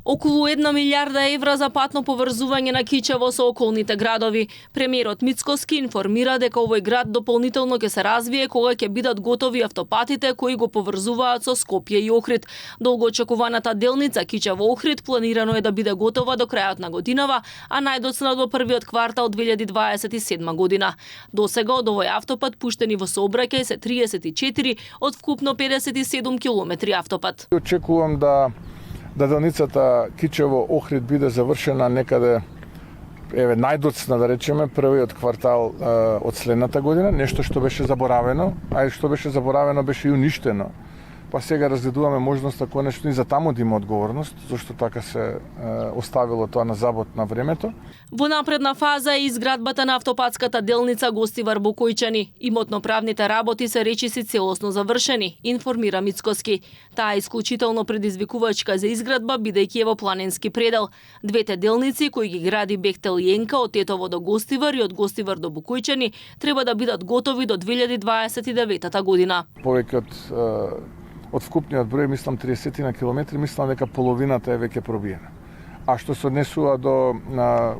Околу 1 милијарда евра за патно поврзување на Кичево со околните градови. Премиерот Мицкоски информира дека овој град дополнително ќе се развие кога ќе бидат готови автопатите кои го поврзуваат со Скопје и Охрид. Долгоочекуваната делница Кичево-Охрид планирано е да биде готова до крајот на годинава, а најдоцна до првиот квартал 2027 година. Досега од овој автопат пуштени во сообраќај се 34 од вкупно 57 километри автопат. Очекувам да делницата Кичево-Охрид биде завршена некаде најдоцна, да речеме, првиот квартал од следната година, нешто што беше заборавено, а што беше заборавено беше и уништено. Па сега разгледуваме можноста конечно и за таму да има одговорност, зашто така се оставило тоа на забот на времето. Во напредна фаза е изградбата на автопатската делница Гостивар Бокојчани. Имотно-правните работи се речиси целосно завршени, информира Мицкоски. Таа е исклучително предизвикувачка за изградба бидејќи е во планински предел. Двете делници кои ги гради Бехтел и Енка од Тетово до Гостивар и од Гостивар до Бокојчани треба да бидат готови до 2029 година. Повеќе од вкупниот број, мислам 30 на километри, мислам дека половината е веќе пробиена. А што се однесува до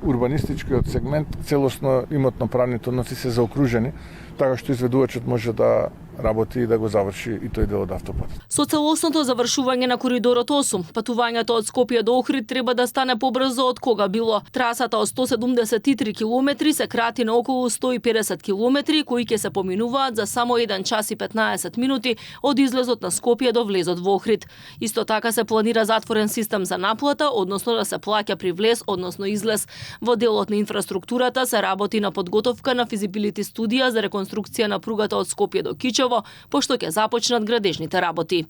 урбанистичкиот сегмент, целосно имотно-правните односи се заокружени, така што изведувачот може да работи и да го заврши и тој дел од автопатот. Со целосното завршување на коридорот 8, патувањето од Скопје до Охрид треба да стане побрзо од кога било. Трасата од 173 километри се крати на околу 150 километри, кои ќе се поминуваат за само 1 час и 15 минути од излезот на Скопје до влезот во Охрид. Исто така се планира затворен систем за наплата, односно да се плаќа при влез, односно излез. Во делот на инфраструктурата се работи на подготовка на физибилити студија за реконструкција на пругата од Скопје до Кичево, пошто ќе започнат градежните работи.